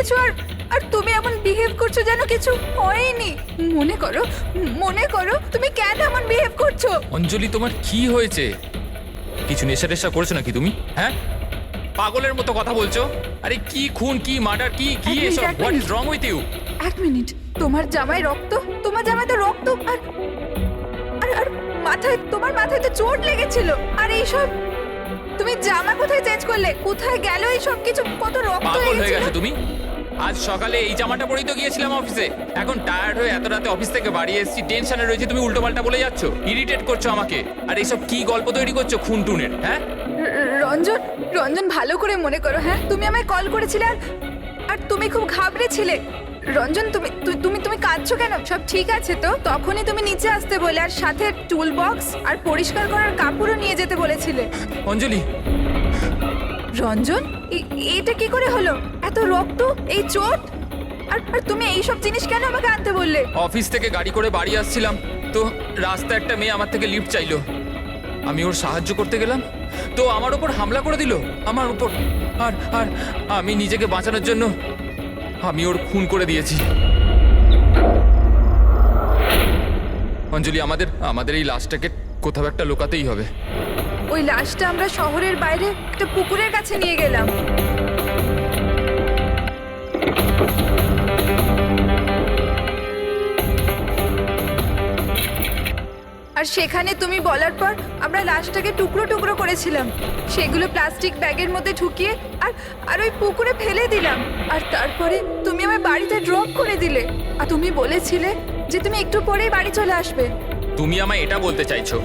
দিয়েছো আর আর তুমি এমন বিহেভ করছো যেন কিছু হয়নি। মনে করো তুমি কেন এমন বিহেভ করছো? অঞ্জলি, তোমার কি হয়েছে? কিছু নেশা টেশা করেছো নাকি তুমি? হ্যাঁ, পাগলের মতো কথা বলছো। আরে কি খুন, কি মার্ডার, কি কি এসব? What is wrong with you? এক মিনিট, তোমার জামায় রক্ত, তোমার জামায় তো রক্ত, আর আর আর মাথায়, তোমার মাথায় তো চোট লেগেছিল। আর এইসব তুমি জামা কোথায় চেঞ্জ করলে? কোথায় গেল এই সব কিছু? কত রক্ত পাগল হয়ে লেগেছিল। গেছো তুমি? আজ সকালে এই জামাটা পরেই তো গিয়েছিলাম অফিসে। এখন টায়ার্ড হয়ে এত রাতে অফিস থেকে বাড়ি এসেছি, টেনশনে রয়েছে, তুমি উল্টোপাল্টা বলে যাচ্ছ, ইরিটেট করছো আমাকে। আর এইসব কি গল্প তৈরি করছো খুন টুনের? হ্যাঁ রঞ্জন, রঞ্জন ভালো করে মনে করো। হ্যাঁ, তুমি আমায় কল করেছিলে আর তুমি খুব ঘাবড়েছিলে। রঞ্জন, তুমি তুমি তুমি কাঁদছো কেন? সব ঠিক আছে তো? তখনই তুমি নিচে আসতে বলে আর সাথে টুল বক্স আর পরিষ্কার করার কাপড়ও নিয়ে যেতে বলেছিলে। অঞ্জলি, রঞ্জন, এটা কি করে হলো? এত রক্ত, এই চোট, আর আর তুমি এই সব জিনিস কেন আমাকে আনতে বললে? অফিস থেকে গাড়ি করে বাড়ি আসছিলাম তো রাস্তায় একটা মেয়ে আমার থেকে লিফট চাইলো। আমি ওর সাহায্য করতে গেলাম তো আমার উপর হামলা করে দিল, আমার উপর। আর আর আমি নিজেকে বাঁচানোর জন্য আমি ওর খুন করে দিয়েছি। অঞ্জলি, আমাদের এই লাশটাকে কোথাও একটা লুকাতেই হবে। ওই লাশটা আমরা শহরের বাইরে একটা পুকুরের কাছে নিয়ে গেলাম। আর সেখানে তুমি বলার পর আমরা লাশটাকে টুকরো টুকরো করেছিলাম, সেগুলো প্লাস্টিক ব্যাগের মধ্যে ঢুকিয়ে আর আর ওই পুকুরে ফেলে দিলাম। আর তারপরে তুমি আমার বাড়িতে ড্রপ করে দিলে। আর তুমি বলেছিলে যে তুমি একটু পরেই বাড়ি চলে আসবে। তুমি আমায় এটা বলতে চাইছো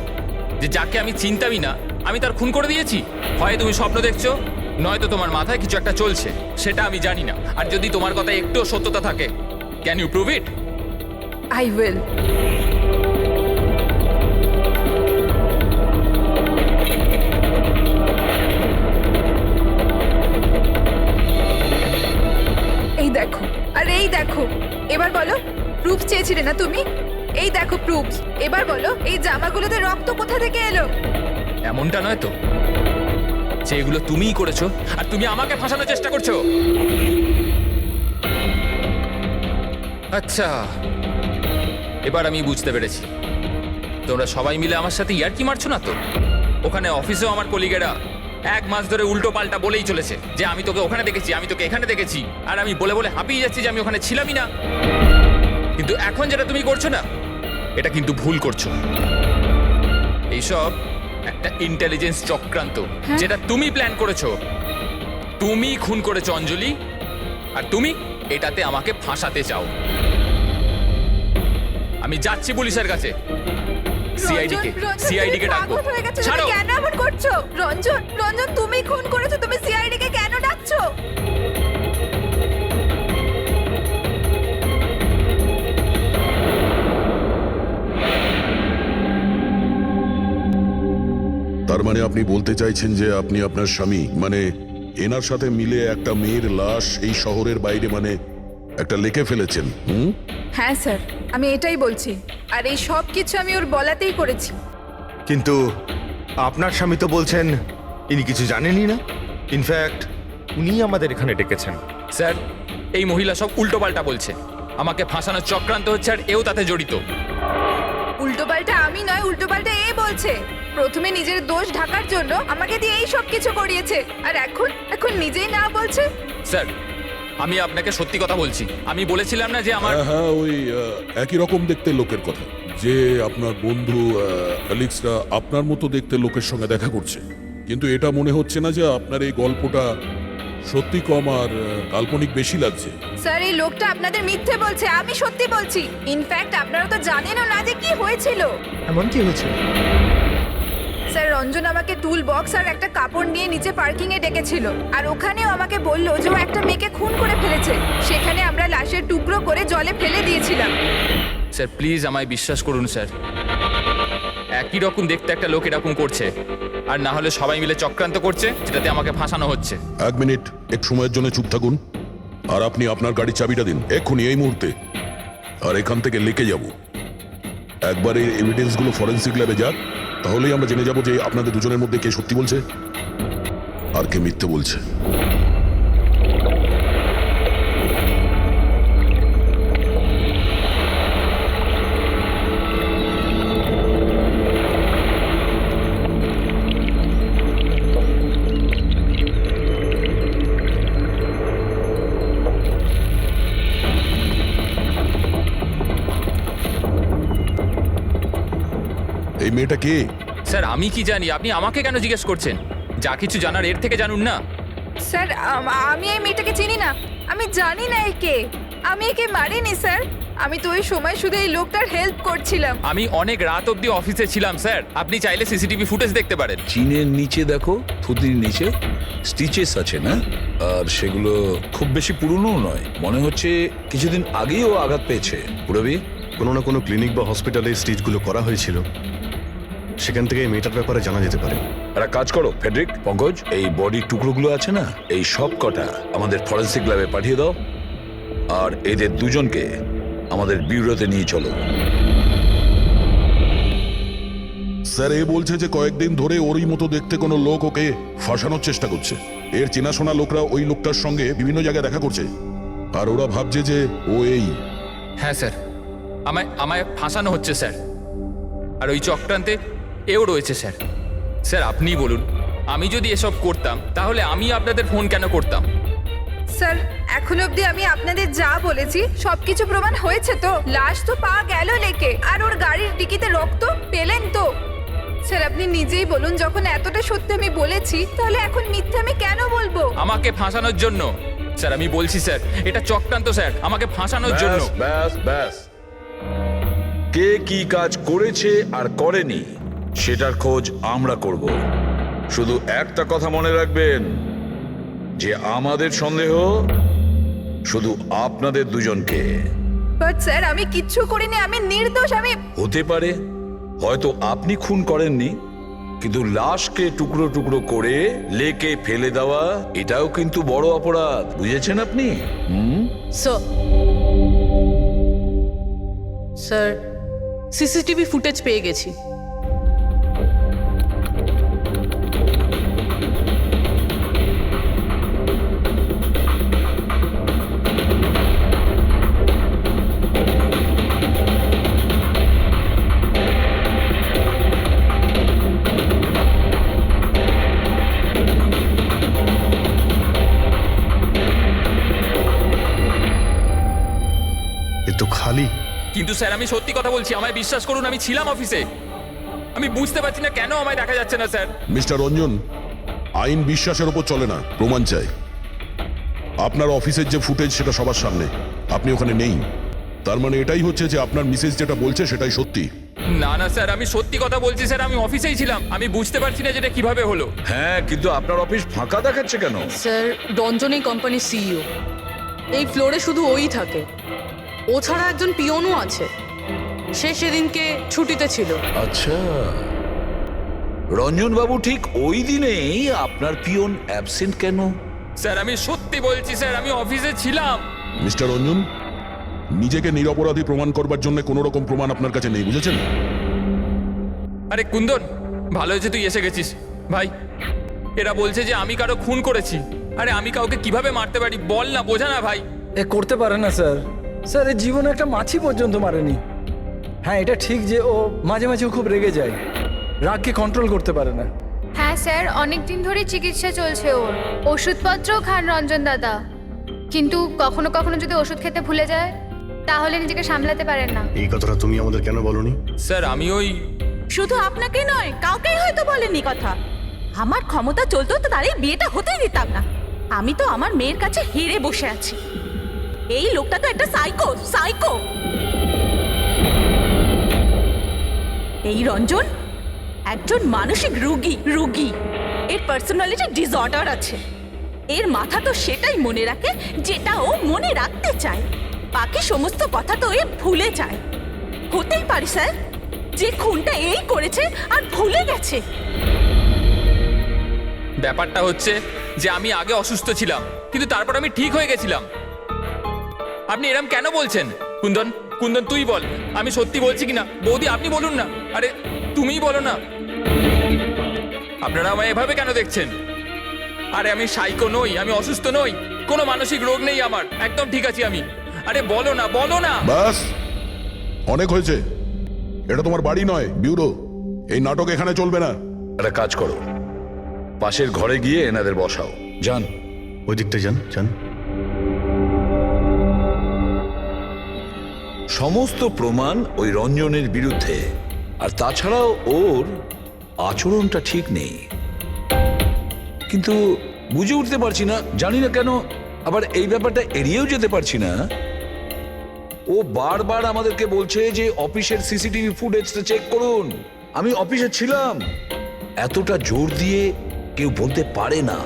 যে যাকে আমি চিনতামই না আমি তার খুন করে দিয়েছি? হয় তুমি স্বপ্ন দেখছো, নয়তো তোমার মাথায় কিছু একটা চলছে, সেটা আমি জানি না। আর যদি তোমার কথায় একটু সত্যতা থাকে, can you prove it? I will. এই দেখো, আর এই দেখো। এবার বলো, প্রুফ চেয়েছিলে না তুমি? এই দেখো প্রুফ। এবার বলো, এই জামাগুলোতে রক্ত কোথা থেকে এলো? এমনটা নয় তো যে এগুলো তুমিই করেছো আর তুমি আমাকে ফাঁসানোর চেষ্টা করছো? আচ্ছা, এবার আমি বুঝতে পেরেছি। তোমরা সবাই মিলে আমার সাথে ইয়ার্কি মারছো না তো? ওখানে অফিসেও আমার কলিগেরা 1 মাস ধরে উল্টো পাল্টা বলেই চলেছে যে আমি তোকে ওখানে দেখেছি, আমি তোকে এখানে দেখেছি। আর আমি বলে বলে হাঁপিয়ে যাচ্ছি যে আমি ওখানে ছিলামই না। কিন্তু এখন যেটা তুমি করছো না, এটা কিন্তু ভুল করছো। এইসব একটা ইন্টেলিজেন্স চক্রান্ত, যেটা তুমি প্ল্যান করেছো। তুমি খুন করেছো অঞ্জলি, আর তুমি এটাতে আমাকে ফাঁসাতে চাও। আমি যাচ্ছি পুলিশের কাছে, সিআইডি কে ডাকবো। ছাড়ো। কেন এমন করছো? রঞ্জন, রঞ্জন, তুমি খুন করেছো, তুমি সিআইডি কে কেন ডাকছো? তার মানে আপনি বলতে চাইছেন যে আপনি আপনার স্বামী মানে এনার সাথে মিলে একটা মেয়ের লাশ এই শহরের বাইরে মানে একটা লেকে ফেলেছেন? হ্যাঁ স্যার, আমি এটাই বলছি। আর এই সব কিছু আমি ওর বলাতেই করেছি। কিন্তু আপনার স্বামী তো বলছেন ইনি কিছু জানেনই না। ইনফ্যাক্ট উনিই আমাদের এখানে ডেকেছেন। স্যার, এই মহিলা সব উল্টোপাল্টা বলছে, আমাকে ফাঁসানোর চক্রান্ত হচ্ছে আর এও তাতে জড়িত। উল্টোপাল্টা আমি নয়, উল্টোপাল্টা এ বলছে। প্রথমে নিজের দোষ ঢাকার জন্য আমাকে দিয়ে এই সব কিছু করিয়েছে, আর এখন নিজেই না বলছে। স্যার, আমি আপনাকে সত্যি কথা বলছি। আমি বলেছিলাম না যে আমার হ্যাঁ, ওই একই রকম দেখতে লোকের কথা, যে আপনার বন্ধু অ্যালেক্সরা আপনার মতো দেখতে লোকের সঙ্গে দেখা করছে। কিন্তু এটা মনে হচ্ছে না যে আপনার এই গল্পটা সত্যি কম আর কাল্পনিক বেশি লাগছে। স্যার, এই লোকটা আপনাদের মিথ্যে বলছে, আমি সত্যি বলছি। ইনফ্যাক্ট আপনারা তো জানেনও না যে কি হয়েছিল। এমন কি হয়েছে? স্যার, রঞ্জন আমাকে টুল বক্স আর একটা কাপড় নিয়ে নিচে পার্কিং এ ডেকেছিল, আর ওখানেও আমাকে বললো যে ও একটা মেয়েকে খুন করে ফেলেছে। সেখানে আমরা লাশের টুকরো করে জলে ফেলে দিয়েছিলাম। স্যার প্লিজ আমায় বিশ্বাস করুন স্যার, একই রকম দেখতে একটা লোক এরকম করছে, আর না হলে সবাই মিলে চক্রান্ত করছে যেটাতে আমাকে ফাঁসানো হচ্ছে। 1 মিনিট এক সময়ের জন্য চুপ থাকুন, আর আপনি আপনার গাড়ির চাবিটা দিন এক্ষুনি, এই মুহূর্তে। আর এখান থেকে লেকে যাব। একবার এই এভিডেন্সগুলো ফরেন্সিক ল্যাবে যাক, তাহলেই আমরা জেনে যাব যে আপনাদের দুজনের মধ্যে কে সত্যি বলছে আর কে মিথ্যে বলছে। এই মেয়েটা কে? স্যার আমি কি জানি, আপনি আমাকে কেন জিজ্ঞেস করছেন? যা কিছু জানার এর থেকে জানুন না। স্যার আমি এই মেয়েটাকে চিনি না, আমি জানি না একে, আমি একে মারিনি স্যার। আমি তো ওই সময় শুধু এই লোকটার হেল্প করছিলাম। আমি অনেক রাত অবধি অফিসে ছিলাম স্যার, আপনি চাইলে সিসিটিভি ফুটেজ দেখতে পারেন। চিনের নিচে দেখো, থুতির নিচে স্টিচেস আছে না? আর সেগুলো খুব বেশি পুরনো নয়, মনে হচ্ছে কিছুদিন আগেই ও আঘাত পেয়েছে। পুরবি, কোনো না কোনো ক্লিনিক বা হসপিটালে স্টিচগুলো করা হয়েছিল, সেখান থেকে এই মেয়েটার ব্যাপারে জানা যেতে পারে। একটা কাজ করো ফেডরিক, পঙ্কজ, এই বডির টুকরোগুলো আছে না, এই সব কটা আমাদের ফরেন্সিক ল্যাবে পাঠিয়ে দাও। আর এদের দুজনকে আমাদের ব্যুরোতে নিয়ে চলো। স্যার এ বলছে যে কয়েকদিন ধরে ওরই মতো দেখতে কোনো লোক ওকে ফাঁসানোর চেষ্টা করছে। এর চেনাশোনা লোকরা ওই লোকটার সঙ্গে বিভিন্ন জায়গায় দেখা করছে, আর ওরা ভাবছে যে ও এই। হ্যাঁ স্যার, আমায় ফাঁসানো হচ্ছে স্যার, আর ওই চক্রান্তে এও রয়েছে স্যার। স্যার আপনিই বলুন, আমি যদি এসব করতাম তাহলে আমি আপনাদের ফোন কেন করতাম? স্যার এখন অবধি আমি আপনাদের যা বলেছি সবকিছু প্রমাণ হয়েছে তো। লাশ তো পাওয়া গেল লেকে, আর ওর গাড়ির ডিকিতে রক্ত পেলেন তো। স্যার আপনি নিজেই বলুন, যখন এতটা সত্যি আমি বলেছি তাহলে এখন মিথ্যে আমি কেন বলবো? আমাকে ফাঁসানোর জন্য স্যার, আমি বলছি স্যার এটা চক্রান্ত স্যার, আমাকে ফাঁসানোর জন্য। ব্যাস ব্যাস ব্যাস, কে কি কাজ করেছে আর করেনি সেটার খোঁজ আমরা করব। শুধু একটা কথা মনে রাখবেন, যে আমাদের সন্দেহ শুধু আপনাদের দুজনকে। বাট স্যার আমি কিচ্ছু করিনি, আমি নির্দোষ। আমি হতে পারে হয়তো আপনি খুন করেননি, কিন্তু লাশকে টুকরো টুকরো করে লেকে ফেলে দেওয়া এটাও কিন্তু বড় অপরাধ, বুঝেছেন আপনি? স্যার সিসিটিভি ফুটেজ পেয়ে গেছি। এ তো খালি। কিন্তু স্যার আমি সত্যি কথা বলছি, আমায় বিশ্বাস করুন, আমি ছিলাম অফিসে। আমি বুঝতে পারছি না কেন আমায় দেখা যাচ্ছে না স্যার। মিস্টার রঞ্জন, আইন বিশ্বাসের উপর চলে না, প্রমাণ চাই। আপনার অফিসের যে ফুটেজ সেটা সবার সামনে, আপনি ওখানে নেই, তার মানে এটাই হচ্ছে যে আপনার মিসেস যেটা বলছে সেটাই সত্যি। না না স্যার, আমি সত্যি কথা বলছি স্যার, আমি অফিসেই ছিলাম। আমি বুঝতে পারছি না যেটা কিভাবে হলো। হ্যাঁ, কিন্তু আপনার অফিস ফাঁকা দেখাচ্ছে কেন? স্যার রঞ্জন এই কোম্পানির সিইও, এই ফ্লোরে শুধু ওই থাকে, ও ছাড়া একজন পিয়নও আছে, সে সেদিনকে ছুটিতে ছিল। আচ্ছা, রঞ্জন বাবু ঠিক ওই দিনেই আপনার পিয়ন অ্যাবসেন্ট কেন? স্যার আমি সত্যি বলছি স্যার, আমি অফিসে ছিলাম। মিস্টার রঞ্জন, নিজেকে নিরপরাধী প্রমাণ করবার জন্য কোনো রকম প্রমাণ আপনার কাছে নেই, বুঝেছেন? আরে কুন্দন, ভালো হয়েছে তুই এসে গেছিস ভাই। এরা বলছে যে আমি কারো খুন করেছি। আরে আমি কাউকে কিভাবে মারতে পারি বল না, বোঝা না ভাই। এ করতে পারে না স্যার। স্যার এর জীবনে একটা মাছি পর্যন্ত মারেনি। হ্যাঁ এটা ঠিক যে ও মাঝে মাঝে খুব রেগে যায়, রাগকে কন্ট্রোল করতে পারে না। হ্যাঁ স্যার, অনেক দিন ধরে চিকিৎসা চলছে ওর, ওষুধপত্রও খান রঞ্জন দাদা, কিন্তু কখনো কখনো যদি ওষুধ খেতে ভুলে যায় তাহলে নিজেকে সামলাতে পারেন না। এই কথাটা তুমি আমাদের কেন বলনি? স্যার আমি ওই শুধু আপনাকে নয়, কাউকেই হয়তো বলেনি কথা। আমার ক্ষমতা চলতো তো তার এই বিয়েটা হতেই দিতাম না। আমি তো আমার মেয়ের কাছে হেরে বসে আছি। এই লোকটা তো একটা সাইকো সাইকো। এই রঞ্জন একজন মানসিক রোগী। এর পার্সোনালিটি ডিসঅর্ডার আছে। এর মাথা তো সেটাই মনে রাখে যেটা ও মনে রাখতে চায়, বাকি সমস্ত কথা তো এ ভুলে যায়। হতেই পারে স্যার যে খুনটা এই করেছে আর ভুলে গেছে। ব্যাপারটা হচ্ছে যে আমি আগে অসুস্থ ছিলাম, কিন্তু তারপর আমি ঠিক হয়ে গেছিলাম। আপনি এরম কেন বলছেন? কুন্দন, কুন্দন তুই বল, আমি সত্যি বলছি কিনা। বৌদি আপনি বলুন না। আরে তুমিই বলো না। আপনারা আমায় এভাবে কেন দেখছেন? আরে আমি সাইকো নই, আমি অসুস্থ নই, কোনো মানসিক রোগ নেই আমার, একদম ঠিক আছি আমি। আরে বলো না, বলো না। বাস, অনেক হয়েছে। এটা তোমার বাড়ি নয়, ব্যুরো। এই নাটক এখানে চলবে না। একটা কাজ করো, পাশের ঘরে গিয়ে এনাদের বসাও। যান। ওই দিকটা যান যান। সমস্ত প্রমাণ ওই রঞ্জনের বিরুদ্ধে, আর তাছাড়াও ওর আচরণটা ঠিক নেই। কিন্তু বুঝে উঠতে পারছি না, জানি না কেন আবার এই ব্যাপারটা এড়িয়েও যেতে পারছি না। ও বারবার আমাদেরকে বলছে যে অফিসের সিসিটিভি ফুটেজটা চেক করুন। আমি অফিসে ছিলাম। এতটা জোর দিয়ে কেউ বলতে পারে না।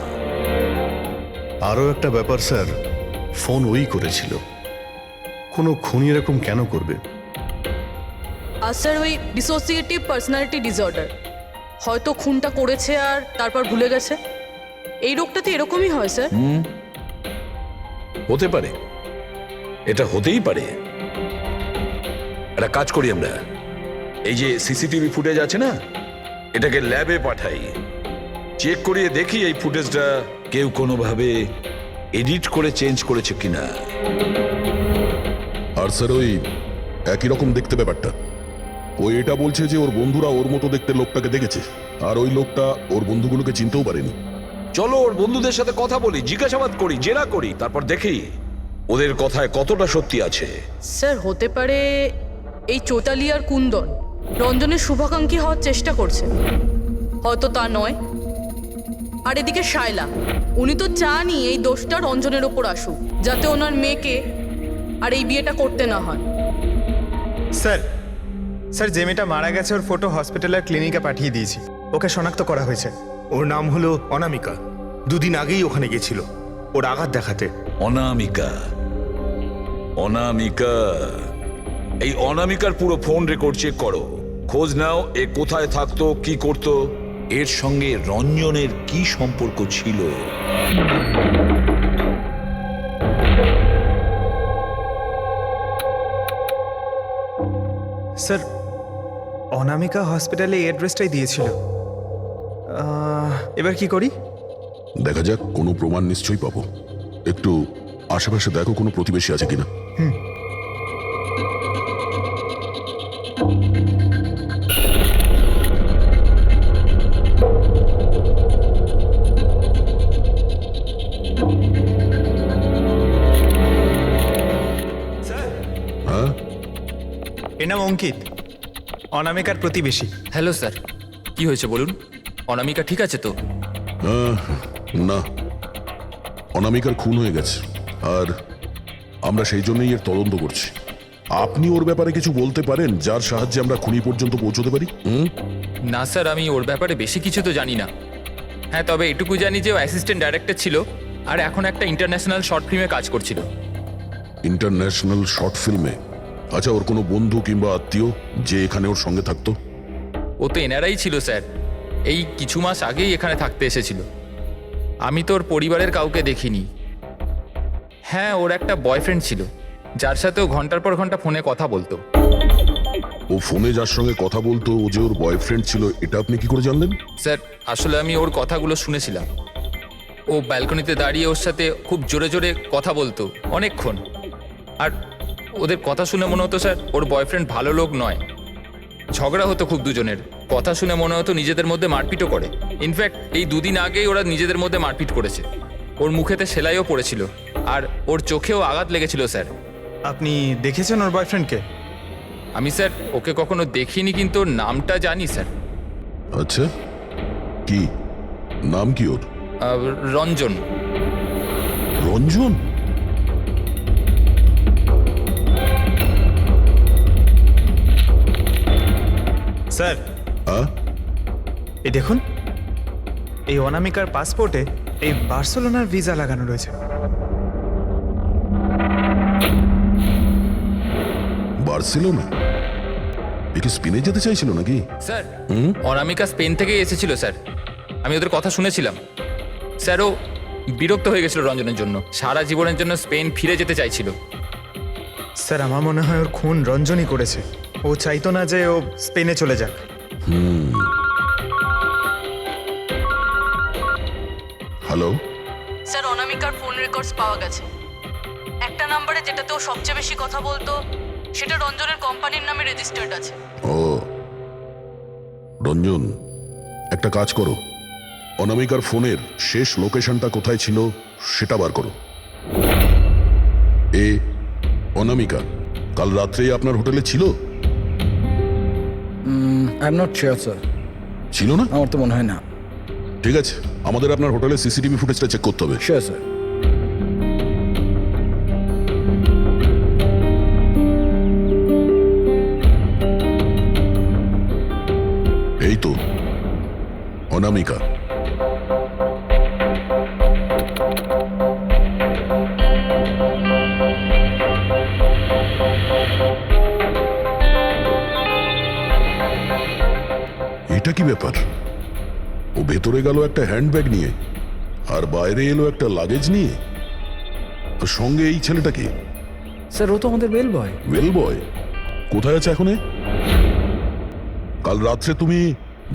আরও একটা ব্যাপার স্যার, ফোন ওই করেছিল। কোনো খুনি এরকম কেন করবে? আর স্যার ওই ডিসোসিয়েটিভ পার্সোনালিটি ডিসঅর্ডার, হয়তো খুনটা করেছে আর তারপর ভুলে গেছে। এই রোগটাতে এরকমই হয় স্যার। হতে পারে, এটা হতেই পারে। একটা কাজ করি আমরা, এই যে সিসিটিভি ফুটেজ আছে না, এটাকে ল্যাবে পাঠাই, চেক করিয়ে দেখি এই ফুটেজটা কেউ কোনোভাবে এডিট করে চেঞ্জ করেছে কিনা। আর স্যার ওই একই রকম দেখতে ব্যাপারটা। ও এটা বলছে যে ওর বন্ধুরা ওর মতো দেখতে লোকটাকে দেখেছে, আর ওই লোকটা ওর বন্ধুগুলোকে চিনতেও পারেনি। চলো ওর বন্ধুদের সাথে কথা বলি, জিজ্ঞাসাবাদ করি, জেরা করি, তারপর দেখি ওদের কথায় কতটা সত্যি আছে। স্যার হতে পারে এই চৈতালি আর কুন্দন রঞ্জনের শুভাকাঙ্ক্ষী হওয়ার চেষ্টা করছে, হয়তো তা নয়। আর এদিকে শায়লা, উনি তো চানই এই দোষটা রঞ্জনের ওপর আসুক, যাতে ওনার মেয়েকে আর এই বিয়েটা করতে না হয়। স্যার স্যার যে মেয়েটা মারা গেছে ওর ফটো হসপিটালের ক্লিনিকে পাঠিয়ে দিয়েছি। ওকে শনাক্ত করা হয়েছে। ওর নাম হলো অনামিকা। দুদিন আগেই ওখানে গেছিল ওর আঘাত দেখাতে। অনামিকা, অনামিকা, এই অনামিকার পুরো ফোন রেকর্ড চেক করো, খোঁজ নাও এ কোথায় থাকতো, কি করতো, এর সঙ্গে রঞ্জনের কি সম্পর্ক ছিল। স্যার অনামিকা হসপিটালে এই অ্যাড্রেসটাই দিয়েছিল। এবার কি করি? দেখা যাক, কোনো প্রমাণ নিশ্চয়ই পাবো। একটু আশেপাশে দেখো কোনো প্রতিবেশী আছে কিনা। হ্যাঁ, এর নাম অঙ্কিত, অনামিকার প্রতিবেশী। হ্যালো স্যার, কি হয়েছে বলুন? অনামিকা ঠিক আছে তো? না, অনামিকার খুন হয়ে গেছে, আর আমরা সেই জন্যই এর তদন্ত করছি। আপনি ওর ব্যাপারে কিছু বলতে পারেন যার সাহায্যে আমরা খুনি পর্যন্ত পৌঁছতে পারি? না স্যার, আমি ওর ব্যাপারে বেশি কিছু তো জানি না। হ্যাঁ, তবে এটুকু জানি যে ও অ্যাসিস্ট্যান্ট ডাইরেক্টর ছিল আর এখন একটা ইন্টারন্যাশনাল শর্ট ফিল্মে কাজ করছিল। ইন্টারন্যাশনাল শর্ট ফিল্মে? আচ্ছা, ওর কোনো বন্ধু কিংবা আত্মীয় যে এখানে ওর সঙ্গে থাকতো? ও তো এনারাই ছিল স্যার, এই কিছু মাস আগেই এখানে থাকতে এসেছিল। আমি তো ওর পরিবারের কাউকে দেখিনি। হ্যাঁ, ওর একটা বয়ফ্রেন্ড ছিল যার সাথে ও ঘন্টার পর ঘন্টা ফোনে কথা বলতো। ও ফোনে যার সঙ্গে কথা বলতো ও যে ওর বয়ফ্রেন্ড ছিল, এটা আপনি কি করে জানলেন? স্যার, আসলে আমি ওর কথাগুলো শুনেছিলাম। ও ব্যালকনিতে দাঁড়িয়ে ওর সাথে খুব জোরে জোরে কথা বলতো অনেকক্ষণ। আর ওদের কথা শুনে মনে হতো স্যার ওর বয়ফ্রেন্ড ভালো লোক নয়। ঝগড়া হতো খুব দুজনের। কথা শুনে মনে হতো নিজেদের মধ্যে মারপিটও করে। ইনফ্যাক্ট এই দুদিন আগেই ওরা নিজেদের মধ্যে মারপিট করেছে। ওর মুখেতে সেলাইও পড়েছিল আর ওর চোখেও আঘাত লেগেছিল স্যার। আপনি দেখেছেন ওর বয়ফ্রেন্ডকে? আমি স্যার ওকে কখনো দেখিনি, কিন্তু ওর নামটা জানি স্যার। আচ্ছা, কি নাম কি ওর? রঞ্জন। রঞ্জন? স্যার এই দেখুন, এই অনামিকার পাসপোর্টে এই বার্সেলোনার ভিসা লাগানো রয়েছে। বার্সেলোনা? এ কি স্পেনে যেতে চাইছিল নাকি? স্যার, অনামিকা স্পেন থেকেই এসেছিল স্যার। আমি ওদের কথা শুনেছিলাম। স্যার, ও বিরক্ত হয়ে গেছিল রঞ্জনের জন্য, সারা জীবনের জন্য স্পেন ফিরে যেতে চাইছিল। স্যার আমার মনে হয় ওর খুন রঞ্জনই করেছে। ও চাইতো না যে ও স্পেনে চলে যাক। হ্যালো স্যার, অনামিকার ফোন রেকর্ডস পাওয়া গেছে। একটা নাম্বারে যেটাতে ও সবচেয়ে বেশি কথা বলতো সেটা রঞ্জনের কোম্পানির নামে রেজিস্টার্ড আছে। ও রঞ্জন, একটা কাজ করো, অনামিকার ফোনের শেষ লোকেশনটা কোথায় ছিল সেটা বার করো। অনামিকা কাল রাত্রেই আপনার হোটেলে ছিল? I am not sure sir, ছিল না? আমার তো মনে হয় না। ঠিক আছে, আমাদের আপনার হোটেলের সিসিটিভি ফুটেজটা চেক করতে হবে। Sure sir. এই তো অনামিকা। এটা কি ব্যাপার? ও ভেতরে গেল একটা হ্যান্ডব্যাগ নিয়ে, আর বাইরে এলো একটা লাগেজ নিয়ে। আর সঙ্গে এই ছেলেটাকে, স্যার ও তো আমাদের বেল বয়। ওয়েল বয় কোথায় আছে এখন? কাল রাত্রে তুমি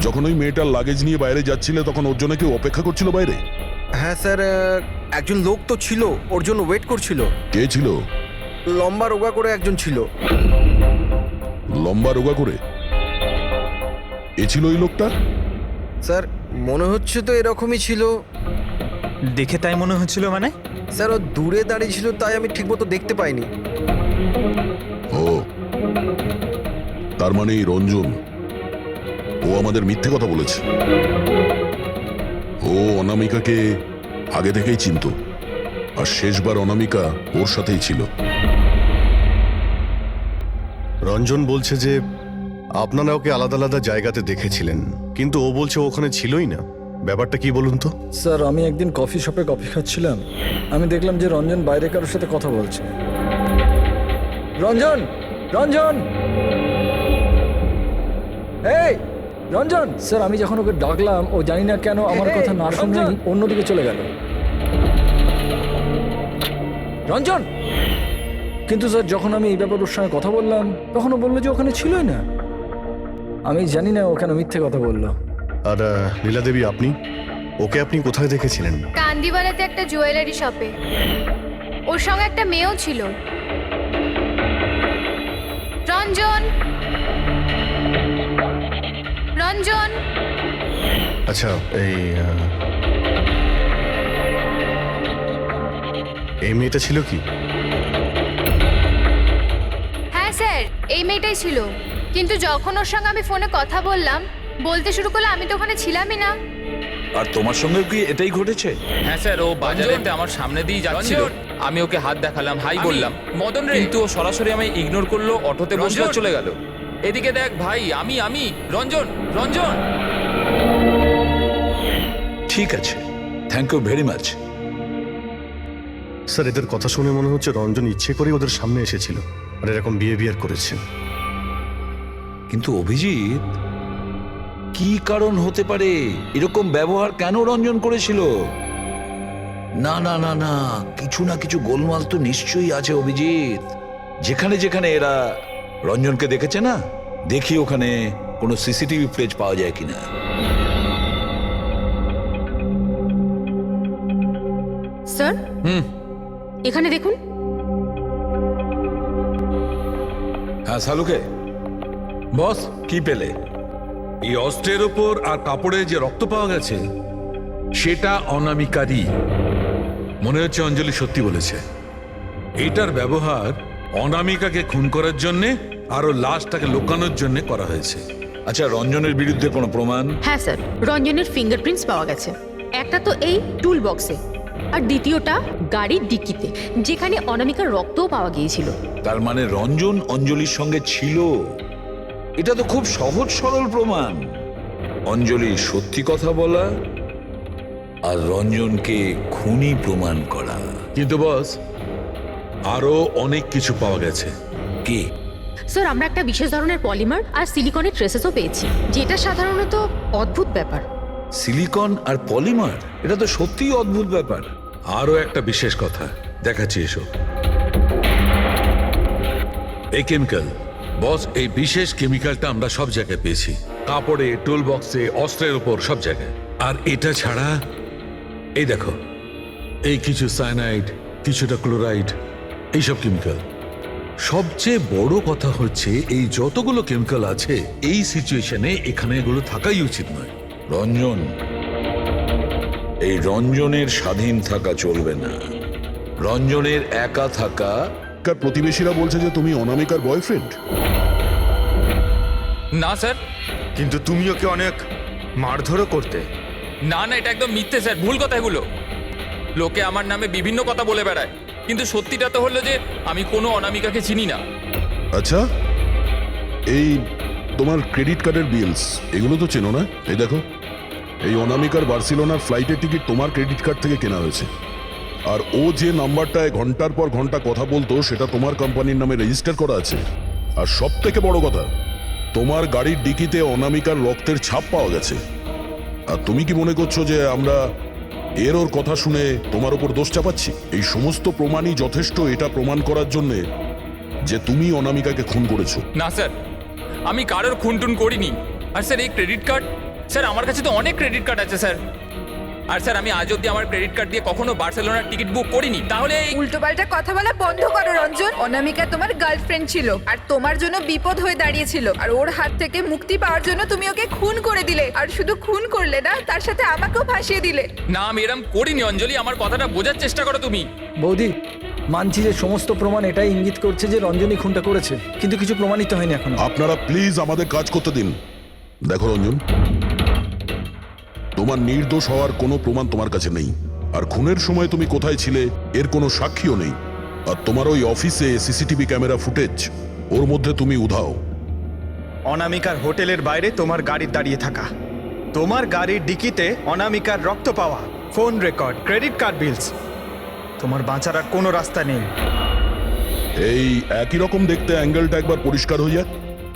যখন ওই মেয়েটার লাগেজ নিয়ে বাইরে যাচ্ছিলে তখন ওর জন্য কেউ অপেক্ষা করছিল বাইরে? হ্যাঁ স্যার, একজন লোক তো ছিল, ওর জন্য ওয়েট করছিল। কে ছিল? লম্বা রোগা করে একজন ছিল। লম্বা রোগা করে? এ ছিল ওই লোকটা? স্যার মনে হচ্ছে তো এরকমই ছিল। দেখে তাই মনে হচ্ছিল মানে? স্যার ও দূরে দাঁড়িয়ে ছিল, তাই আমি ঠিকমতো দেখতে পাইনি। ও, তার মানে এই রঞ্জন, ও আমাদের মিথ্যে কথা বলেছে। ও অনামিকাকে আগে থেকেই চিনতো, আর শেষবার অনামিকা ওর সাথেই ছিল। রঞ্জন বলছে যে আপনারা ওকে আলাদা আলাদা জায়গাতে দেখেছিলেন, কিন্তু ও বলছে ও ওখানে ছিলই না। ব্যাপারটা কি বলুন তো? স্যার আমি একদিন কফি শপে কফি খাচ্ছিলাম, আমি দেখলাম যে রঞ্জন বাইরে কারোর সাথে কথা বলছে। রঞ্জন, রঞ্জন, এই রঞ্জন! স্যার আমি যখন ওকে ডাকলাম ও জানি না কেন আমার কথা না শুনে অন্যদিকে চলে গেল। রঞ্জন! কিন্তু স্যার যখন আমি এই ব্যাপারে ওর সঙ্গে কথা বললাম তখন ও বললো যে ওখানে ছিলই না। আমি জানি না ওখানে মিথ্যে কথা বললো। আর লীলা দেবী, আপনি ওকে আপনি কোথায় দেখেছিলেন? কান্দিওয়ালাতে একটা জুয়েলারি শপে। ওর সঙ্গে একটা মেয়েও ছিল। রঞ্জন, রঞ্জন! আচ্ছা, এই মেয়েটা ছিল কি? হ্যাঁ স্যার, এই মেয়েটাই ছিল। কিন্তু যখন ওর সঙ্গে আমি ফোনে কথা বললাম, বলতে শুরু করলো আমি তো ওখানে ছিলামই না। আর তোমার সঙ্গে কি এটাই ঘটেছে? হ্যাঁ স্যার, ও বাজারেতে আমার সামনে দিয়ে যাচ্ছিল, আমি ওকে হাত দেখালাম, হাই বললাম, মদন রে, কিন্তু ও সরাসরি আমায় ইগনোর করলো, অটোতে বসলো, চলে গেল। এদিকে দেখ ভাই, আমি রঞ্জন, রঞ্জন! ঠিক আছে, thank you very much. Sir এদের কথা শুনে মনে হচ্ছে রঞ্জন ইচ্ছে করে ওদের সামনে এসেছিল আর এরকম বিহেভিয়ার করেছে। কিন্তু অভিজিৎ, কি কারণ হতে পারে? এরকম ব্যবহার কেন রঞ্জন করেছিল? না না না না, কিছু না কিছু গোলমাল তো নিশ্চয়ই আছে অভিজিৎ। যেখানে যেখানে এরা রঞ্জনকে দেখেছে না, দেখি ওখানে কোনো সিসিটিভি ফুটেজ পাওয়া যায় কিনা। স্যার এখানে দেখুন। হ্যাঁ শালুকে, বস, কি পেলে? এই অস্ত্রের ওপর আর কাপড়ে যে রক্ত পাওয়া গেছে সেটা অনামিকারই। মনে হচ্ছে অঞ্জলি সত্যি বলেছে। এটার ব্যবহার অনামিকাকে খুন করার জন্যে আরো লাশটাকে লুকানোর জন্য করা হয়েছে। আচ্ছা, রঞ্জনের বিরুদ্ধে কোনো প্রমাণ? হ্যাঁ স্যার, রঞ্জনের ফিঙ্গারপ্রিন্টস পাওয়া গেছে। একটা তো এই টুল বক্সে, আর দ্বিতীয়টা গাড়ির ডিক্কিতে, যেখানে অনামিকার রক্তও পাওয়া গিয়েছিল। তার মানে রঞ্জন অঞ্জলির সঙ্গে ছিল। এটা তো খুব সহজ সরল প্রমাণ। অঞ্জলি সত্যি কথা বলা আর রঞ্জনকে খুনি প্রমাণ করা। কিন্তু বস, আরো অনেক কিছু পাওয়া গেছে। কি? স্যার আমরা একটা বিশেষ ধরনের পলিমার আর সিলিকনের ট্রেসেসও পেয়েছি, যেটা সাধারণত অদ্ভুত ব্যাপার। সিলিকন আর পলিমার, এটা তো সত্যিই অদ্ভুত ব্যাপার। আরো একটা বিশেষ কথা দেখাচ্ছি, এসো। এই কেমিক্যাল, বস, এই বিশেষ কেমিক্যালটা আমরা সব জায়গায় পেয়েছি, কাপড়ে, টুল বক্সে, অস্ত্রের উপর, সব জায়গায়। আর এটা ছাড়া এই দেখো, এই কিছু সায়ানাইড, কিছুটা ক্লোরাইড, এইসব কেমিক্যাল। সবচেয়ে বড় কথা হচ্ছে এই যতগুলো কেমিক্যাল আছে এই সিচুয়েশনে এখানে এগুলো থাকাই উচিত নয়। রঞ্জন, এই রঞ্জনের স্বাধীন থাকা চলবে না। রঞ্জনের একা থাকা। কার প্রতিবেশীরা বলছে যে তুমি অনামিকার বয়ফ্রেন্ড? না স্যার, কিন্তু তুমি ওকে অনেক মারধরও করতে। না না, এটা একদম মিথ্যে স্যার, ভুল কথা এগুলো। লোকে আমার নামে বিভিন্ন কথা বলে বেড়ায়, কিন্তু সত্যিটা তো হলো যে আমি কোনো অনামিকাকে চিনি না। আচ্ছা, এই তোমার ক্রেডিট কার্ডের বিলস এগুলো তো চেনো না? এই দেখো, এই অনামিকার বার্সেলোনার ফ্লাইটের টিকিট তোমার ক্রেডিট কার্ড থেকে কেনা হয়েছে। আর ও যে নাম্বারটায় ঘন্টার পর ঘন্টা কথা বলতো সেটা তোমার কোম্পানির নামে রেজিস্টার করা আছে। আর সব থেকে বড় কথা, তোমার গাড়ির ডিকিতে অনামিকার রক্তের ছাপ পাওয়া গেছে। আর তুমি কি মনে করছো যে আমরা ওর কথা শুনে তোমার উপর দোষ চাপাচ্ছি? এই সমস্ত প্রমাণই যথেষ্ট এটা প্রমাণ করার জন্যে যে তুমি অনামিকাকে খুন করেছো। না স্যার, আমি কারোর খুনটুন করিনি। আর স্যার এই ক্রেডিট কার্ড, স্যার আমার কাছে তো অনেক ক্রেডিট কার্ড আছে স্যার। আর স্যার আমি আজ অব্দি আমার ক্রেডিট কার্ড দিয়ে কখনো বার্সেলোনার টিকিট বুক করিনি। তাহলে উল্টোপাল্টা কথা বলা বন্ধ করো রঞ্জন। অনামিকা তোমার গার্লফ্রেন্ড ছিল আর তোমার জন্য বিপদ হয়ে দাঁড়িয়েছিল, আর ওর হাত থেকে মুক্তি পাওয়ার জন্য তুমি ওকে খুন করে দিলে। আর শুধু খুন করলে না, তার সাথে আমাকেও ফাঁসিয়ে দিলে। না, আমি এরম করিনি অঞ্জলি, আমার কথাটা বোঝার চেষ্টা করো তুমি। বৌদি, মানছি যে সমস্ত প্রমাণ এটাই ইঙ্গিত করছে যে রঞ্জনী খুনটা করেছে, কিন্তু কিছু প্রমাণিত হয়নি এখনো। আপনারা প্লিজ আমাদের কাজ করতে দিন। দেখো রঞ্জন, তোমার নির্দোষ হওয়ার কোনো প্রমাণ তোমার কাছে নেই, আর খুনের সময় তুমি কোথায় ছিলে এর কোনো সাক্ষীও নেই। আর তোমার ওই অফিসে সিসিটিভি ক্যামেরা ফুটেজ, ওর মধ্যে তুমি উধাও। অনামিকার হোটেলের বাইরে তোমার গাড়ি দাঁড়িয়ে থাকা, তোমার গাড়ির ডিকিতে অনামিকার রক্ত পাওয়া, ফোন রেকর্ড, ক্রেডিট কার্ড বিলস, তোমার বাঁচার আর কোনো রাস্তা নেই। এই একই রকম দেখতে অ্যাঙ্গেলটা একবার পরিষ্কার হয়ে যাক,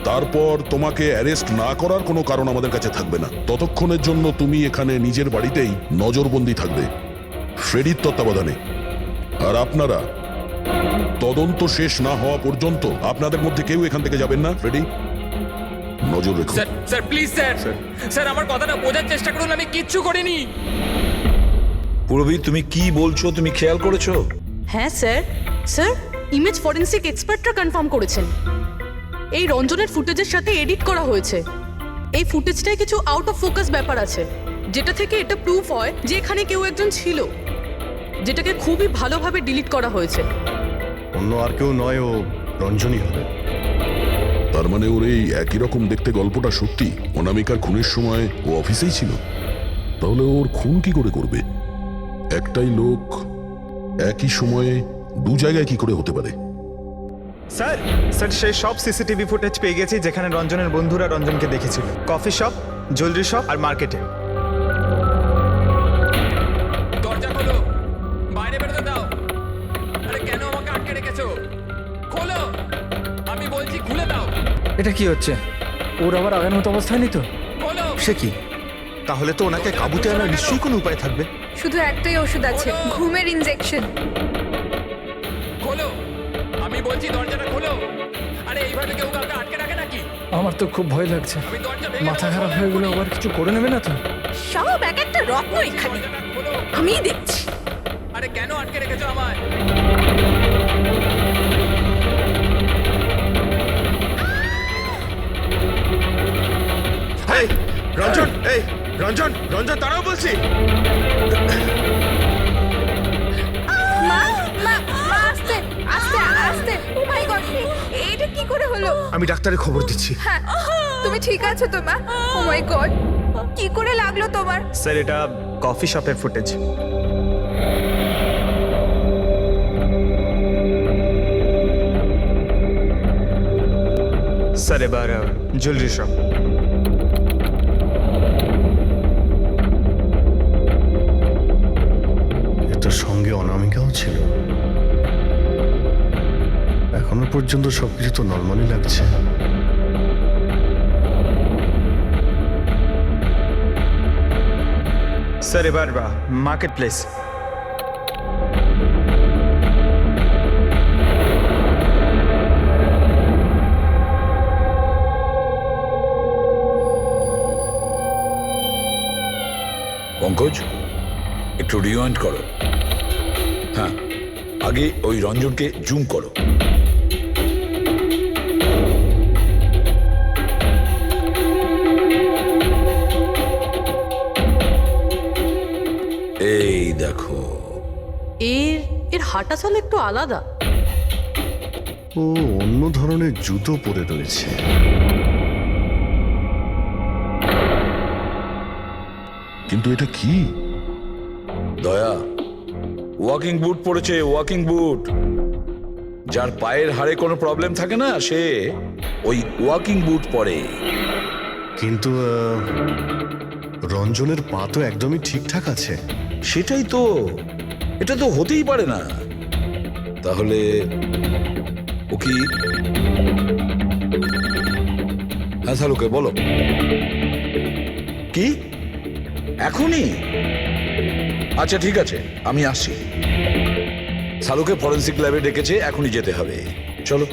তারপর তোমাকে অ্যারেস্ট না করার কোনো কারণ আমাদের কাছে থাকবে না। ততক্ষণের জন্য তুমি এখানে নিজের বাড়িতেই নজরবন্দি থাকবে, ফ্রেডির তত্ত্বাবধানে। আর আপনারা তদন্ত শেষ না হওয়া পর্যন্ত আপনাদের মধ্যে কেউ এখান থেকে যাবেন না। ফ্রেডি, নজর রেখো। Sir sir please sir, sir আমার কথাটা বোঝার চেষ্টা করুন, আমি কিচ্ছু করিনি। পূরবী, তুমি কি বলছো তুমি খেয়াল করেছো? হ্যাঁ স্যার, স্যার ইমেজ ফরেন্সিক এক্সপার্টরা কনফার্ম করেছেন এই রঞ্জনের ফুটেজের সাথে এডিট করা হয়েছে। এই ফুটেজটায় কিছু আউট অফ ফোকাস ব্যাপার আছে, যেটা থেকে এটা প্রুফ হয় যে এখানে কেউ একজন ছিল, যেটাকে খুবই ভালোভাবে ডিলিট করা হয়েছে। অন্য আর কেউ নয়, ও রঞ্জনী হবে। তার মানে ওর এই একই রকম দেখতে গল্পটা সত্যি? অনামিকার খুনের সময় ও অফিসেই ছিল? তাহলে ওর খুন কি করে করবে? একটাই লোক একই সময়ে দু জায়গায় কি করে হতে পারে? স্যার স্যার সেই সব সিসিটিভি ফুটেজ পেয়ে গেছি যেখানে রঞ্জনের বন্ধুরা রঞ্জনকে দেখেছিল। কফি শপ, জুয়েলারি শপ আর মার্কেটে। দরজা খোলো, বাইরে বেরোতে দাও। আরে কেন আমাকে আটকে রেখেছো? খোলো, আমি বলছি খুলে দাও। এটা কি হচ্ছে? ওর আবার আগের মতো অবস্থায় নেই তো? খোলো। সে কি? তাহলে তো ওনাকে কাবুতে আনার নিশ্চয়ই কোনো উপায় থাকবে। শুধু একটাই ওষুধ আছে, ঘুমের ইনজেকশন। খোলো, আমি বলছি দরজাটা খোলো। আরে এইভাবে কেউ কাউকে আটকে রাখে নাকি? আমার তো খুব ভয় লাগছে, আমি দরজা ভেঙে মাথা দেবো। খারাপ হয়ে গেলে আবার কিছু করে নেবে না তো? সব এক একটা রত্ন এখানে, দরজাটা খোলো। আমি দেখছি। আরে কেন আটকে রেখেছো আমায়? এই রঞ্জন, এই রঞ্জন, রঞ্জন দাঁড়াও বলছি। মা মা মা, আস্তে আস্তে আস্তে। ও মাই গড, এটা কি করে হলো? আমি ডাক্তারের খবর দিচ্ছি। হ্যাঁ, তুমি ঠিক আছো তো মা? ও মাই গড, কি করে লাগলো তোমার? স্যার এটা কফি শপের ফুটেজ। স্যার এবার জুয়েলারি শপ। এটার সঙ্গে অনামিকাও ছিল। এখনো পর্যন্ত সবকিছু তো নর্মালি লাগছে। স্যার এবার মার্কেট প্লেস। পঙ্কজ, একটু রিওয়াইন্ড করো। হ্যাঁ, আগে ওই রঞ্জনকে জুম করো। এই দেখো, এর হাঁটা চল একটু আলাদা। ও, অন্য ধরনের জুতো পরে রয়েছে। কিন্তু এটা কি? দয়া, ওয়াকিং বুট পরেছে, ওয়াকিং বুট। যার পায়ের হাড়ে কোনো প্রবলেম থাকে না, সে ওই ওয়াকিং বুট পরে। কিন্তু রঞ্জনের পা তো একদমই ঠিকঠাক আছে। সেটাই তো, এটা তো হতেই পারে না। তাহলে ও কি? হ্যাঁ শালুকে বলো, কি এখনই? আচ্ছা ঠিক আছে, আমি আসছি। শালুকে ফরেন্সিক ল্যাবে ডেকেছে, এখনই যেতে হবে। চলো।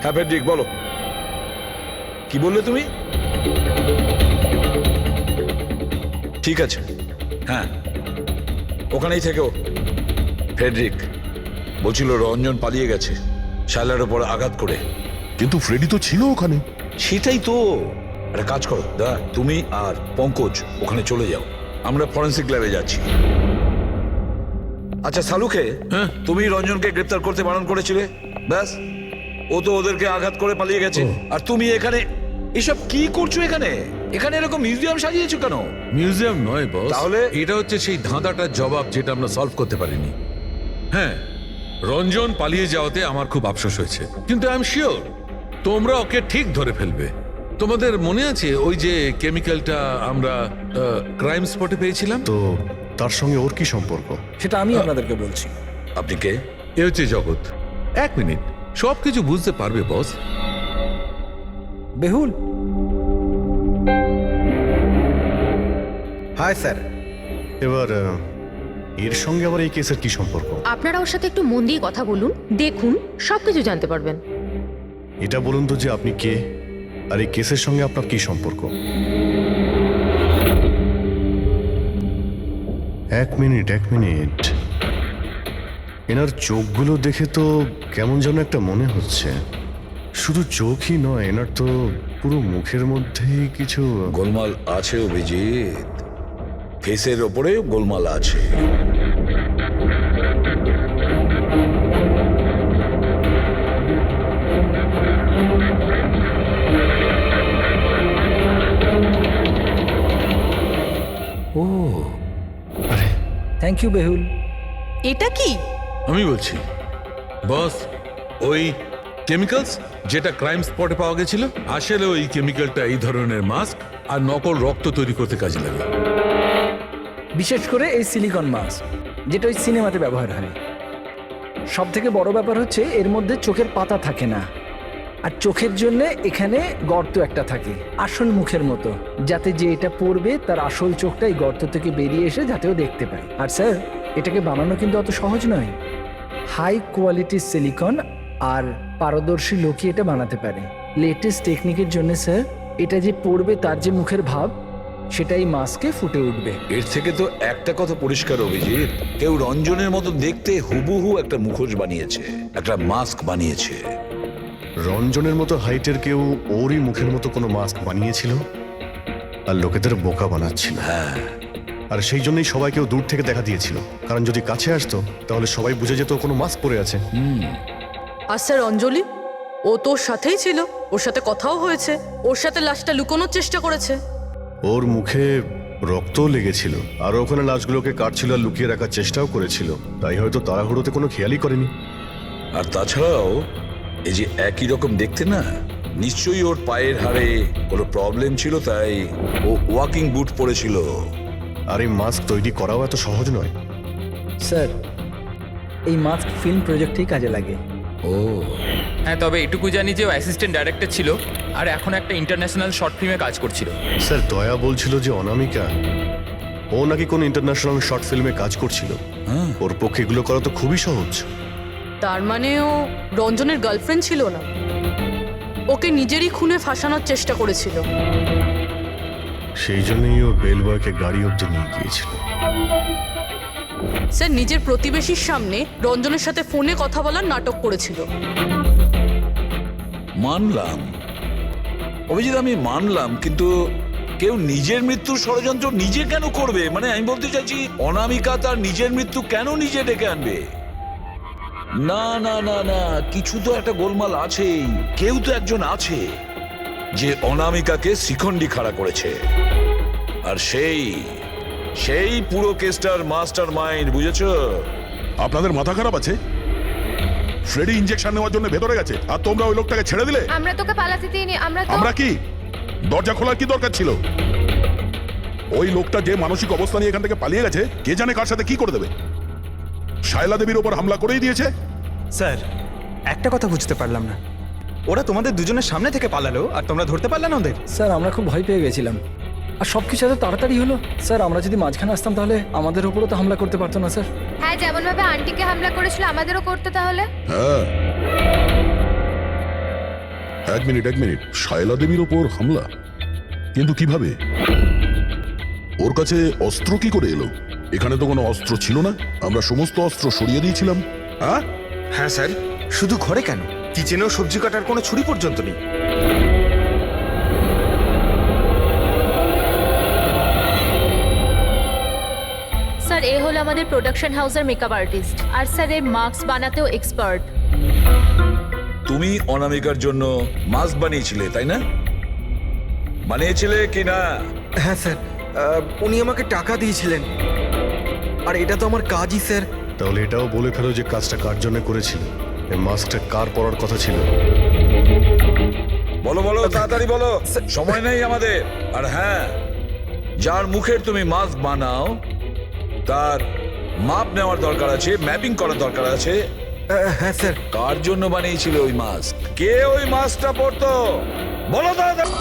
হ্যাঁ ফেডরিক বলো, কি বললে তুমি? ঠিক আছে, হ্যাঁ ওখানেই থেকো। ফ্রেডরিক বলছিল রঞ্জন পালিয়ে গেছে শায়লার ওপর আঘাত করে। কিন্তু ফ্রেডি তো ছিল ওখানে। সেটাই তো। একটা কাজ করো দা, তুমি আর পঙ্কজ ওখানে চলে যাও, আমরা ফরেন্সিক ল্যাবে যাচ্ছি। আচ্ছা শালুকে, তুমি রঞ্জনকে গ্রেপ্তার করতে বারণ করেছিলে, ব্যাস ও তো ওদেরকে আঘাত করে পালিয়ে গেছে। আর তুমি এখানে এসব কি করছো? এখানে এখানে এরকম মিউজিয়াম সাজিয়েছো কেন? মিউজিয়াম নয় বস, তাহলে? এটা হচ্ছে সেই ধাঁধাটার জবাব যেটা আমরা সলভ করতে পারিনি। হ্যাঁ, রঞ্জন পালিয়ে যাওয়াতে আমার খুব আফসোস হয়েছে, কিন্তু আই এম শিওর তোমরা ওকে ঠিক ধরে ফেলবে। তোমাদের মনে আছে ওই যে কেমিক্যালটা আমরা ক্রাইম স্পটে পেয়েছিলাম? তো তার সঙ্গে ওর কি সম্পর্ক? সেটা আমি আপনাদেরকে বলছি। আপনি কে? এ হচ্ছে জগৎ। এক মিনিট, সবকিছু বুঝতে পারবে বস। বেহুল, হাই স্যার। এবার এর সঙ্গে আবার এই কেসের কি সম্পর্ক? আপনারা ওর সাথে একটু মন দিয়ে কথা বলুন, দেখুন সবকিছু জানতে পারবেন। এটা বলুন তো যে আপনি কে, আর এই কেসের সঙ্গে আপনার কি সম্পর্ক? এক মিনিট। এনার চোখগুলো দেখে তো কেমন যেন একটা মনে হচ্ছে। শুধু চোখই নয়, এনার তো পুরো মুখের মধ্যেই কিছু গোলমাল আছে অভিজিৎ, ফেসের ওপরে গোলমাল আছে। ও আরে থ্যাংক ইউ বেহুল। এটা কি? আমি বলছি বস, ওই কেমিক্যালস যেটা ক্রাইম স্পটে পাওয়া গেছিল, আসলে ওই কেমিক্যালটা এই ধরনের মাস্ক আর নকল রক্ত তৈরি করতে কাজে লাগে। বিশেষ করে এই সিলিকন মাস্ক, যেটা ওই সিনেমাতে ব্যবহার হয়। সব থেকে বড় ব্যাপার হচ্ছে এর মধ্যে চোখের পাতা থাকে না, আর চোখের জন্য এখানে গর্ত একটা থাকে আসল মুখের মতো, যাতে যে এটা পড়বে তার আসল চোখটা এই গর্ত থেকে বেরিয়ে এসে যাতেও দেখতে পায়। আর স্যার, এটাকে বানানো কিন্তু অত সহজ নয়। হাই কোয়ালিটির সিলিকন আর পারদর্শী লোকই এটা বানাতে পারে। লেটেস্ট টেকনিকের জন্য স্যার, এটা যে পড়বে তার যে মুখের ভাব, সেটাই মাস্কে ফুটে উঠবে। এর থেকে তো একটা কথা পরিষ্কার অভিজিৎ, কেউ রঞ্জনের মতো দেখতে হুবহু একটা মুখোশ বানিয়েছে, একটা মাস্ক বানিয়েছে। রঞ্জনের মতো হাইটের কেউ ওরই মুখের মতো কোনো মাস্ক বানিয়েছিল আর লোকেদের বোকা বানাচ্ছিল। হ্যাঁ, আর সেই জন্যই সবাইকেও দূর থেকে দেখা দিয়েছিল, কারণ যদি কাছে আসতো তাহলে সবাই বুঝে যেত কোনো মাস্ক পরে আছে। আর স্যার অঞ্জলি, ও তোর সাথেই ছিল, ওর সাথে কথাও হয়েছে, ওর সাথে লাশটা লুকোনোর চেষ্টা করেছে। ওর মুখে রক্তও লেগেছিল, আর ওখানে লাশগুলোকে কাটছিল আর লুকিয়ে রাখার চেষ্টাও করেছিল, তাই হয়তো তাড়াহুড়োতে কোনো খেয়ালই করেনি। আর তাছাড়াও এই যে একই রকম দেখতে না, নিশ্চয়ই ওর পায়ের হাড়ে কোনো প্রবলেম ছিল, তাই ও ওয়াকিং বুট পরেছিল। আর এই মাস্ক তৈরি করাও এত সহজ নয়। স্যার, এই মাস্ক ফিল্ম প্রজেক্টেই কাজে লাগে। ও হ্যাঁ, তবে এটুকু জানি যে ও অ্যাসিস্ট্যান্ট ডাইরেক্টর ছিল আর এখন একটা ইন্টারন্যাশনাল শর্ট ফিল্মে কাজ করছিল। স্যার, দয়া বলছিল যে অনামিকা ও নাকি কোন ইন্টারন্যাশনাল শর্ট ফিল্মে কাজ করছিল। ওর পক্ষে এগুলো করা তো খুবই সহজ। তার মানে ও রঞ্জনের গার্লফ্রেন্ড ছিল না, ওকে নিজেরই খুনে ফাঁসানোর চেষ্টা করেছিল। সেই জন্যই ও বেলবয়কে গাড়ি অব্দি নিয়ে গিয়েছিল। স্যার, নিজের প্রতিবেশীর সামনে রঞ্জনের সাথে ফোনে কথা বলার নাটক করেছিল। মানলাম অভিজিৎ, আমি মানলাম, কিন্তু কেউ নিজের মৃত্যুর ষড়যন্ত্র নিজে কেন করবে? মানে আমি বলতে চাইছি, অনামিকা তার নিজের মৃত্যু কেন নিজে ডেকে আনবে? না না না না, কিছু তো একটা গোলমাল আছেই, কেউ তো একজন আছে। যে অনামিকাকে শিখণ্ডী খাড়া করেছে। আর সেই পুরো কেসটার মাস্টার মাইন্ড, বুঝেছো? আপনাদের মাথা খারাপ আছে? ফ্রেডি ইনজেকশন নেওয়ার জন্য ভেতরে গেছে আর তোমরা ওই লোকটাকে ছেড়ে দিলে। আমরা তোকে পালাতে দিইনি, আমরা কি দরজা খোলার কি দরকার ছিল? ওই লোকটা যে মানসিক অবস্থা নিয়ে এখান থেকে পালিয়ে গেছে, কে জানে কার সাথে কি করে দেবে। শায়লা দেবীর ওপর হামলা করেই দিয়েছে। স্যার, একটা কথা বুঝতে পারলাম না, ওরা তোমাদের দুজনের সামনে থেকে পালালো আর তোমরা ধরতে পারলে না ওদের? স্যার আমরা খুব ভয় পেয়ে গেছিলাম, আর সব কিছু এত তাড়াতাড়ি হলো। স্যার আমরা যদি মাঝখানে আসতাম তাহলে আমাদের ওপরও তো হামলা করতে পারতো না স্যার। হ্যাঁ, যেমন ভাবে আন্টিকে হামলা করেছিল আমাদেরও করতে তাহলে। হ্যাঁ, এক মিনিট, শায়লা দেবীর ওপর হামলা? কিন্তু কিভাবে? ওর কাছে অস্ত্র কি করে এলো? এখানে তো কোনো অস্ত্র ছিল না, আমরা সমস্ত অস্ত্র সরিয়ে দিয়েছিলাম। হ্যাঁ স্যার, শুধু ঘরে কেন, কিচেনেও সবজি কাটার কোনো ছুরি পর্যন্ত নেই। স্যার এ হলো আমাদের প্রোডাকশন হাউসের মেকআপ আর্টিস্ট, আর স্যার এ মাস্ক বানাতেও এক্সপার্ট। তুমি অনামিকার জন্য মাস্ক বানিয়েছিলে, তাই না? বানিয়েছিলে কি না? হ্যাঁ স্যার, উনি আমাকে টাকা দিয়েছিলেন, আর এটা তো আমার কাজই স্যার। তাহলে এটাও বলে ফেলো যে কাজটা কার জন্য করেছিল, এই মাস্কটা কার পরার কথা ছিল। বলো তাড়াতাড়ি বলো, সময় নেই আমাদের। আর হ্যাঁ, যার মুখের তুমি মাস্ক বানাও তার মাপ নেওয়ার দরকার আছে, ম্যাপিং করার দরকার আছে। হ্যাঁ স্যার। কার জন্য বানিয়েছিল ওই মাস্ক? কে ওই মাস্কটা পরতো? বলো তাড়াতাড়ি।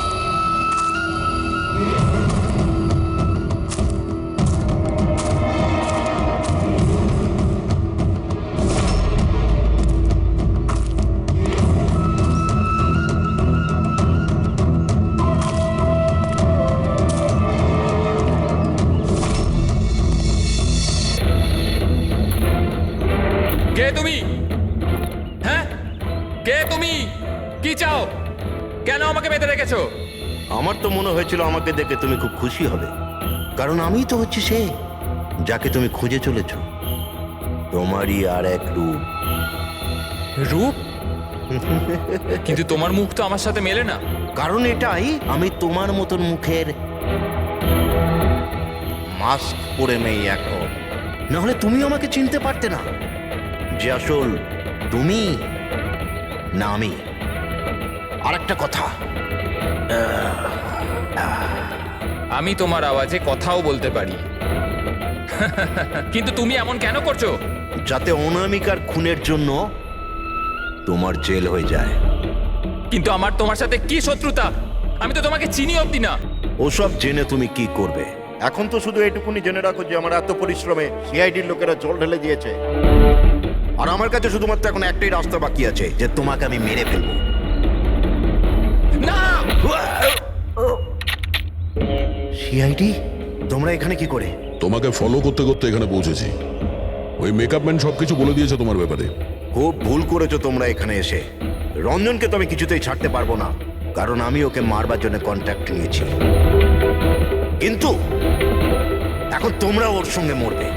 কে তুমি? হ্যাঁ, কে তুমি? কি চাও? কেন আমাকে বেঁধে রেখেছো? আমার তো মনে হয়েছিল আমাকে দেখে তুমি খুব খুশি হবে, কারণ আমিই তো হচ্ছি সে যাকে তুমি খুঁজে চলেছ। তোমারই আর এক রূপ। রূপ? কিন্তু তোমার মুখ তো আমার সাথে মেলে না। কারণ এটাই, আমি তোমার মতন মুখের মাস্ক পরে নেই এখন, নাহলে তুমি আমাকে চিনতে পারতে না যে আসল তুমি না আমি। আর একটা কথা, আমি তোমার আওয়াজে কথাও বলতে পারি। কিন্তু তুমি এমন কেন করছো? যাতে অনামিকার খুনের জন্য তোমার জেল হয়ে যায়। কিন্তু আমার তোমার সাথে কি শত্রুতা? আমি তো তোমাকে চিনি অবধি না। ওসব জেনে তুমি কি করবে? এখন তো শুধু এইটুকুনি জেনে রাখো যে আমার এত পরিশ্রমে সিআইডির লোকেরা জল ঢেলে দিয়েছে, আর আমার কাছে শুধুমাত্র এখন একটাই রাস্তা বাকি আছে, যে তোমাকে আমি মেরে ফেলবো। না! সিআইডি, তোমরা এখানে কি করে? তোমাকে ফলো করতে করতে এখানে পৌঁছেছি। ওই মেকআপ ম্যান সবকিছু বলে দিয়েছে তোমার ব্যাপারে। খুব ভুল করেছো তোমরা এখানে এসে। রঞ্জনকে তো আমি কিছুতেই ছাড়তে পারবো না, কারণ আমি ওকে মারবার জন্য কন্ট্যাক্ট নিয়েছি। কিন্তু এখন তোমরা ওর সঙ্গে মরবে।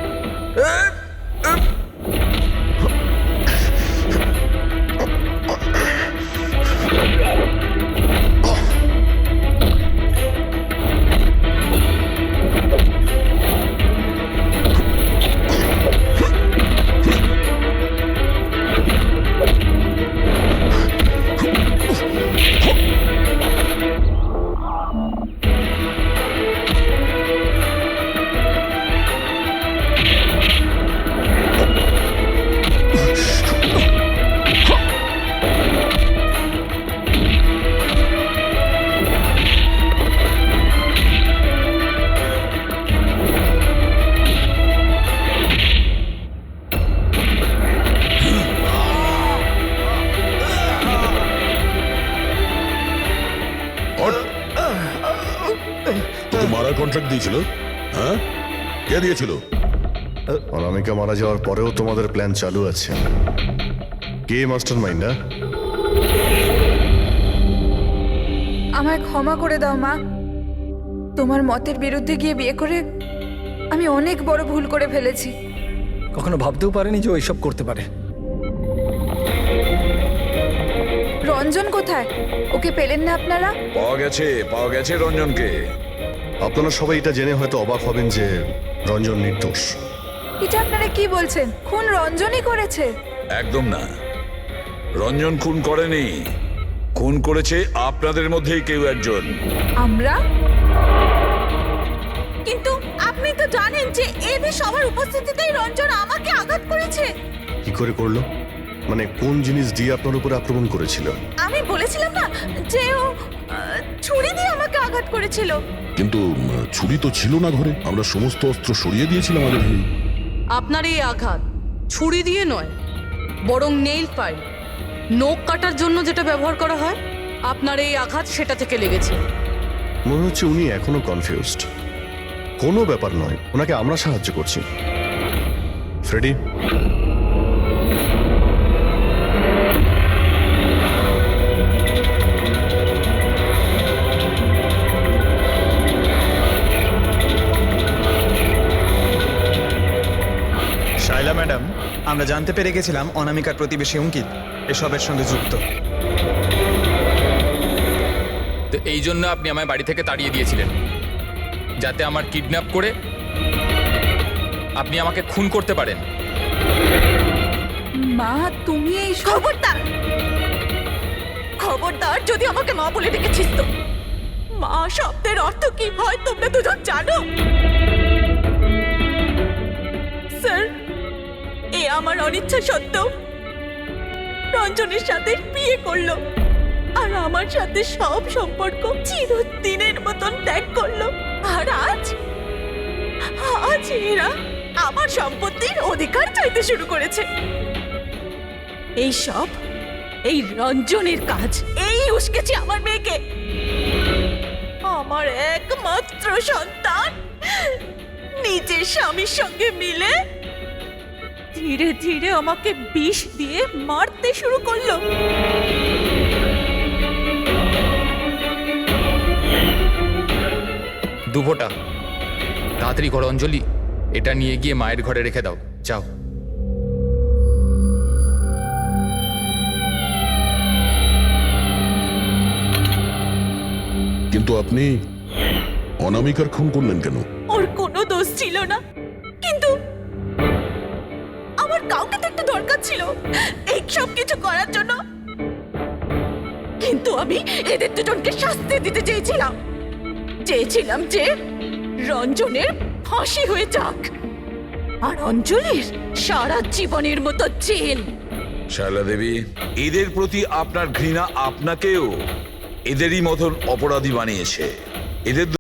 তোকে মারার কন্ট্রাক্ট দিয়েছিল? হ্যাঁ, কে দিয়েছিল? অনামিকা মারা যাওয়ার পরেও তোমাদের প্ল্যান চালু আছে। কে মাস্টার মাইন্ড? আমায় ক্ষমা করে দাও মা। তোমার মতের বিরুদ্ধে গিয়ে বিয়ে করে আমি অনেক বড় ভুল করে ফেলেছি। কখনো ভাবতেও পারেনি যে ও এইসব করতে পারে। রঞ্জন কোথায়? ওকে পেলেন না আপনারা? পাওয়া গেছে রঞ্জনকে। আপনারা সবাই এটা জেনে হয়তো অবাক হবেন যে রঞ্জন নির্দোষ। এটা আপনারা কি বলছেন? খুন রঞ্জনই করেছে? একদম না, রঞ্জন খুন করেনি। খুন করেছে আপনাদের মধ্যেই কেউ একজন। আমরা? কিন্তু আপনি তো জানেন যে এদের সবার উপস্থিতিতেই রঞ্জন আমাকে আঘাত করেছে। কি করে করলো? মানে কোন জিনিস দিয়ে আপনার উপর আক্রমণ করেছিল? আমি বলেছিলাম না যে ও ছুরি দিয়ে আমাকে আঘাত করেছিল। কিন্তু ছুরি তো ছিল না ঘরে, আমরা সমস্ত অস্ত্র সরিয়ে দিয়েছিলাম আগে থেকে। আপনার এই আঘাত ছুরি দিয়ে নয়, বরং নেইল ফাইল, নখ কাটার জন্য যেটা ব্যবহার করা হয়, আপনার এই আঘাত সেটা থেকে লেগেছে। মনে হচ্ছে উনি এখনো কনফিউজড। কোনো ব্যাপার নয়, ওনাকে আমরা সাহায্য করছি। ফ্রেডি, শাইলা ম্যাডাম, আমরা জানতে পেরে গেছিলাম অনামিকার প্রতিবেশী অঙ্কিত এসবের সঙ্গে যুক্ত। তো এই জন্য আপনি আমায় বাড়ি থেকে তাড়িয়ে দিয়েছিলেন, যাতে আমার কিডন্যাপ করে আপনি আমাকে খুন করতে পারেন। মা, তুমি এই খবরদার, খবরদার যদি আমাকে মা বলে ডেকেছিস তো। মা শব্দের অর্থ কি হয় তোমরা দুজন জানো? স্যার, এ আমার অনিচ্ছা সত্ত্বেও রঞ্জনের সাথে বিয়ে করলো আর আমার সাথে সব সম্পর্ক চিরদিনের মতন ত্যাগ করলো। আর আজ এরা আমার সম্পত্তির অধিকার চাইতে শুরু করেছে। এই সব এই রঞ্জনের কাজ। এই উস্কেছে আমার মেয়েকে, আমার একমাত্র সন্তান, নিজের স্বামীর সঙ্গে মিলে ধীরে ধীরে আমাকে বিষ দিয়ে মারতে শুরু করলো। দুভোটা তাড়াতাড়ি করো অঞ্জলি, এটা নিয়ে গিয়ে মায়ের ঘরে রেখে দাও, যাও। কিন্তু আপনি অনামিকার খুন করলেন কেন? ওর কোনো দোষ ছিল না, কিন্তু আমার কাউকে তো একটা দরকার ছিল এই সব কিছু করার জন্য। কিন্তু আমি এদের দুজনকে শাস্তি দিতে চেয়েছিলাম যে রঞ্জনের ফাঁসি হয়ে যাক আর অঞ্জলির সারা জীবনের মতো জেল। শায়লা দেবী, এদের প্রতি আপনার ঘৃণা আপনাকেও এদেরই মতন অপরাধী বানিয়েছে। এদের